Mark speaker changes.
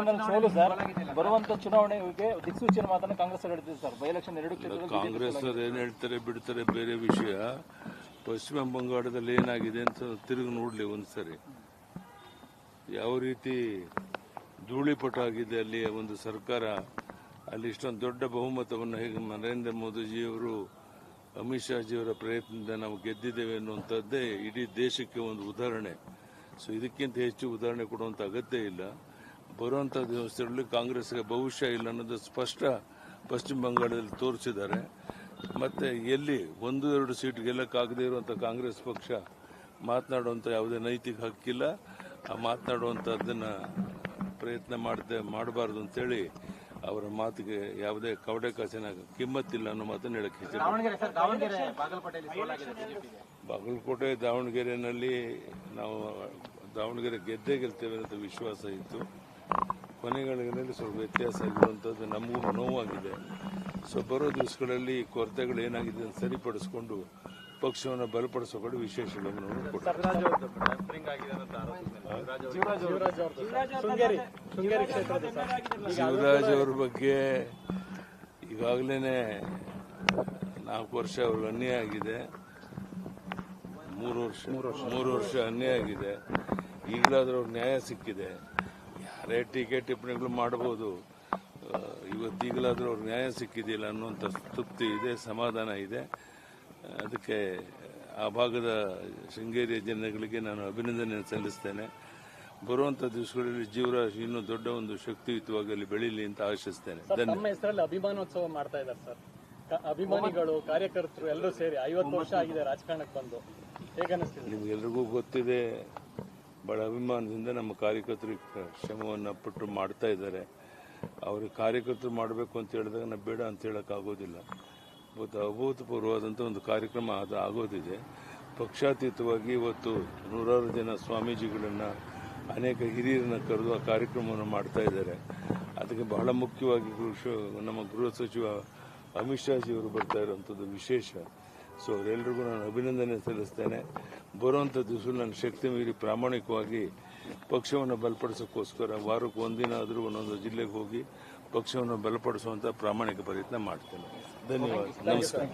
Speaker 1: Election ಸೋಲು sir, ಬರುವಂತ ಚುನಾವಣೆಗೆ ದಿಕ್ಸೂಚನೆ ಮಾತನ್ನ ಕಾಂಗ್ರೆಸ್ ಹೇಳ್ತಿದೆ ಸರ್. ಬೈ ಎಲೆಕ್ಷನ್ 2 ಕ್ಷೇತ್ರದಲ್ಲಿ
Speaker 2: ಕಾಂಗ್ರೆಸ್ ಏನ್ ಹೇಳ್ತಾರೆ ಬಿಡ್ತಾರೆ ಬೇರೆ ವಿಷಯ. ಪಶ್ಚಿಮ ಬಂಗಾಳದಲ್ಲಿ ಏನಾಗಿದೆ ಅಂತ ತಿರುಗಿ ನೋಡ್ಲಿ ಒಂದ್ಸರಿ. ಯಾವ ರೀತಿ ಧೂಳಿಪಟ ಆಗಿದೆ ಅಲ್ಲಿ ಒಂದು ಸರ್ಕಾರ. ಅಲ್ಲಿ ಇಷ್ಟೊಂದು ದೊಡ್ಡ ಬಹುಮತವನ್ನು ಹೇಗೆ ನರೇಂದ್ರ ಮೋದಿಜಿಯವರು ಅಮಿತ್ ಶಾಜಿಯವರ ಪ್ರಯತ್ನದಿಂದ ನಾವು ಗೆದ್ದಿದ್ದೇವೆ ಅನ್ನುವಂಥದ್ದೇ ಇಡೀ ದೇಶಕ್ಕೆ ಒಂದು ಉದಾಹರಣೆ. ಸೊ ಇದಕ್ಕಿಂತ ಹೆಚ್ಚು ಉದಾಹರಣೆ ಕೊಡುವಂಥ ಅಗತ್ಯ ಇಲ್ಲ. ಬರುವಂಥ ದಿವಸಗಳಲ್ಲಿ ಕಾಂಗ್ರೆಸ್ಗೆ ಭವಿಷ್ಯ ಇಲ್ಲ ಅನ್ನೋದು ಸ್ಪಷ್ಟ ಪಶ್ಚಿಮ ಬಂಗಾಳದಲ್ಲಿ ತೋರಿಸಿದ್ದಾರೆ. ಮತ್ತೆ ಎಲ್ಲಿ 1-2 ಸೀಟ್ ಗೆಲ್ಲಕ್ಕಾಗದೇ ಇರುವಂಥ ಕಾಂಗ್ರೆಸ್ ಪಕ್ಷ ಮಾತನಾಡುವಂಥ ಯಾವುದೇ ನೈತಿಕ ಹಕ್ಕಿಲ್ಲ. ಆ ಮಾತನಾಡುವಂಥದ್ದನ್ನು ಪ್ರಯತ್ನ ಮಾಡಬಾರ್ದು ಅಂತೇಳಿ ಅವರ ಮಾತಿಗೆ ಯಾವುದೇ ಕವಡೆ ಕಾಸಿನ ಕಿಮ್ಮತ್ತಿಲ್ಲ ಅನ್ನೋ ಮಾತನ್ನು ಹೇಳಕ್ಕೆ ಬಾಗಲಕೋಟೆ ದಾವಣಗೆರೆಯಲ್ಲಿ ನಾವು ದಾವಣಗೆರೆ ಗೆಲ್ತೇವೆ ಅಂತ ವಿಶ್ವಾಸ ಇತ್ತು. ಕೊನೆಗಳಿಗೆನಲ್ಲಿ ಸ್ವಲ್ಪ ವ್ಯತ್ಯಾಸ ಆಗಿರುವಂಥದ್ದು ನಮಗೂ ನೋವಾಗಿದೆ. ಸೊ ಬರೋ ದಿವಸಗಳಲ್ಲಿ ಕೊರತೆಗಳು ಏನಾಗಿದೆ ಅಂತ ಸರಿಪಡಿಸಿಕೊಂಡು ಪಕ್ಷವನ್ನು ಬಲಪಡಿಸೋ ಕಡೆ ವಿಶೇಷ ಗಮನವನ್ನು ಕೊಡ್ತಾರೆ. ಶಿವರಾಜ್ ಅವ್ರ ಬಗ್ಗೆ ಈಗಾಗಲೇ 4 ವರ್ಷ ಅವ್ರಿಗೆ ಅನ್ಯಾಯ ಆಗಿದೆ. 3 ವರ್ಷ ಅನ್ಯಾಯ ಆಗಿದೆ. ಈಗಲಾದ್ರೂ ಅವ್ರ ನ್ಯಾಯ ಸಿಕ್ಕಿದೆ. ಯಾರೇ ಟೀಕೆ ಟಿಪ್ಪಣಿಗಳು ಮಾಡಬಹುದು. ಇವತ್ತೀಗಲಾದ್ರೂ ಅವ್ರ ನ್ಯಾಯ ಸಿಕ್ಕಿದೆಯಲ್ಲ ಅನ್ನುವಂಥ ತೃಪ್ತಿ ಇದೆ, ಸಮಾಧಾನ ಇದೆ. ಅದಕ್ಕೆ ಆ ಭಾಗದ ಶೃಂಗೇರಿಯ ಜನಗಳಿಗೆ ನಾನು ಅಭಿನಂದನೆ ಸಲ್ಲಿಸ್ತೇನೆ. ಬರುವಂತ ದಿವಸಗಳಲ್ಲಿ ಜೀವರಾಜ್ ಇನ್ನೂ ದೊಡ್ಡ ಒಂದು ಶಕ್ತಿಯುತವಾಗಿ ಅಲ್ಲಿ ಬೆಳೀಲಿ ಅಂತ ಆಶಿಸ್ತೇನೆ.
Speaker 1: ನಮ್ಮ ಹೆಸರಲ್ಲಿ ಅಭಿಮಾನೋತ್ಸವ ಮಾಡ್ತಾ ಇದ್ದಾರೆ ಸರ್. ಅಭಿಮಾನಿಗಳು, ಕಾರ್ಯಕರ್ತರು ಎಲ್ಲರೂ ಸೇರಿ 50 ವರ್ಷ ಆಗಿದೆ ರಾಜಕಾರಣಕ್ಕೆ ಬಂದು. ಹೇಗನ್ನಿಸ್ತಿದೆ?
Speaker 2: ನಿಮ್ಗೆಲ್ರಿಗೂ ಗೊತ್ತಿದೆ, ಬಹಳ ಅಭಿಮಾನದಿಂದ ನಮ್ಮ ಕಾರ್ಯಕರ್ತರಿಗೆ ಶ್ರಮವನ್ನು ಪಟ್ಟು ಮಾಡ್ತಾ ಇದ್ದಾರೆ. ಅವ್ರಿಗೆ ಕಾರ್ಯಕರ್ತರು ಮಾಡಬೇಕು ಅಂತ ಹೇಳಿದಾಗ ನಾವು ಬೇಡ ಅಂತ ಹೇಳೋಕ್ಕಾಗೋದಿಲ್ಲ. ಅಭೂತಪೂರ್ವವಾದಂಥ ಒಂದು ಕಾರ್ಯಕ್ರಮ ಆಗೋದಿದೆ. ಪಕ್ಷಾತೀತವಾಗಿ ಇವತ್ತು 100 ಜನ ಸ್ವಾಮೀಜಿಗಳನ್ನು, ಅನೇಕ ಹಿರಿಯರನ್ನ ಕರೆದು ಆ ಕಾರ್ಯಕ್ರಮವನ್ನು ಮಾಡ್ತಾ ಇದ್ದಾರೆ. ಅದಕ್ಕೆ ಬಹಳ ಮುಖ್ಯವಾಗಿ ನಮ್ಮ ಗೃಹ ಸಚಿವ ಅಮಿತ್ ಶಾಜಿಯವರು ಬರ್ತಾ ಇರುವಂಥದ್ದು ವಿಶೇಷ. ಸೊ ಅವರೆಲ್ಲರಿಗೂ ನಾನು ಅಭಿನಂದನೆ ಸಲ್ಲಿಸ್ತೇನೆ. ಬರುವಂಥ ದಿವಸ ನನ್ನ ಶಕ್ತಿ ಮೀರಿ ಪ್ರಾಮಾಣಿಕವಾಗಿ ಪಕ್ಷವನ್ನು ಬಲಪಡಿಸೋಕ್ಕೋಸ್ಕರ ವಾರಕ್ಕೆ ಒಂದಿನ ಆದರೂ ಒಂದೊಂದು ಜಿಲ್ಲೆಗೆ ಹೋಗಿ ಪಕ್ಷವನ್ನು ಬಲಪಡಿಸುವಂಥ ಪ್ರಾಮಾಣಿಕ ಪ್ರಯತ್ನ ಮಾಡ್ತೇನೆ. ಧನ್ಯವಾದ. ನಮಸ್ಕಾರ.